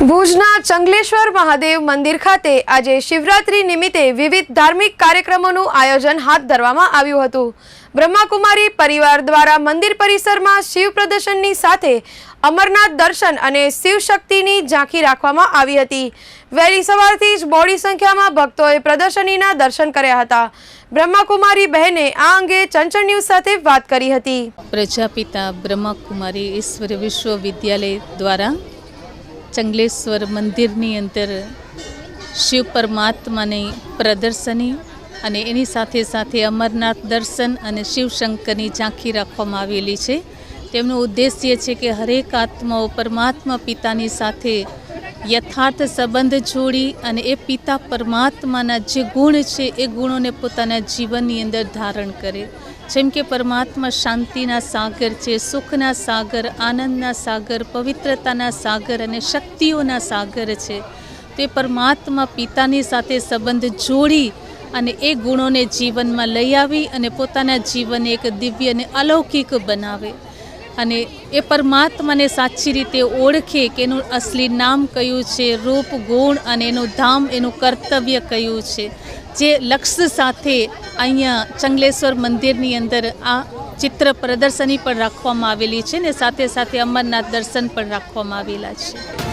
ભુજના ચંગલેશ્વર મહાદેવ મંદિર ખાતે આજે શિવરાત્રી નિમિત્તે વિવિધ ધાર્મિક કાર્યક્રમોનું આયોજન હાથ ધરવામાં આવ્યું હતું। બ્રહ્માકુમારી પરિવાર દ્વારા મંદિર પરિસરમાં શિવ પ્રદર્શનની સાથે અમરનાથ દર્શન અને શિવ શક્તિની ઝાંખી રાખવામાં આવી હતી। વહેલી સવારથી જ બોડી સંખ્યામાં ભક્તોએ પ્રદર્શનીના દર્શન કર્યા હતા। બ્રહ્માકુમારી બહેને આ અંગે ચંચળ ન્યૂઝ સાથે વાત કરી હતી। પ્રજાપિતા બ્રહ્માકુમારી ઈશ્વર વિશ્વવિદ્યાલય દ્વારા ચંગલેશ્વર મંદિરની અંદર શિવ પરમાત્માની પ્રદર્શની અને એની સાથે સાથે અમરનાથ દર્શન અને શિવશંકરની ઝાંખી રાખવામાં આવેલી છે। તેમનો ઉદ્દેશ્ય છે કે હરેક આત્માઓ પરમાત્મા પિતાની સાથે યથાર્થ સંબંધ જોડી અને એ પિતા પરમાત્માના જે ગુણ છે એ ગુણોને પોતાના જીવનની અંદર ધારણ કરે। જેમ કે પરમાત્મા શાંતિના સાગર છે, સુખના સાગર, આનંદના સાગર, પવિત્રતાના સાગર અને શક્તિઓના સાગર છે। તે પરમાત્મા પિતાની સાથે સંબંધ જોડી અને એ ગુણોને જીવનમાં લઈ આવી અને પોતાના જીવનને એક દિવ્ય અને અલૌકિક બનાવે અને એ પરમાત્માને સાચી રીતે ઓળખે કે એનું અસલી નામ કયું છે, રૂપ, ગુણ અને એનું ધામ, એનું કર્તવ્ય કયું છે। જે લક્ષ્ય સાથે અહીંયા ચંગલેશ્વર મંદિરની અંદર આ ચિત્ર પ્રદર્શની પણ રાખવામાં આવેલી છે ને સાથે સાથે અમરનાથ દર્શન પણ રાખવામાં આવેલા છે।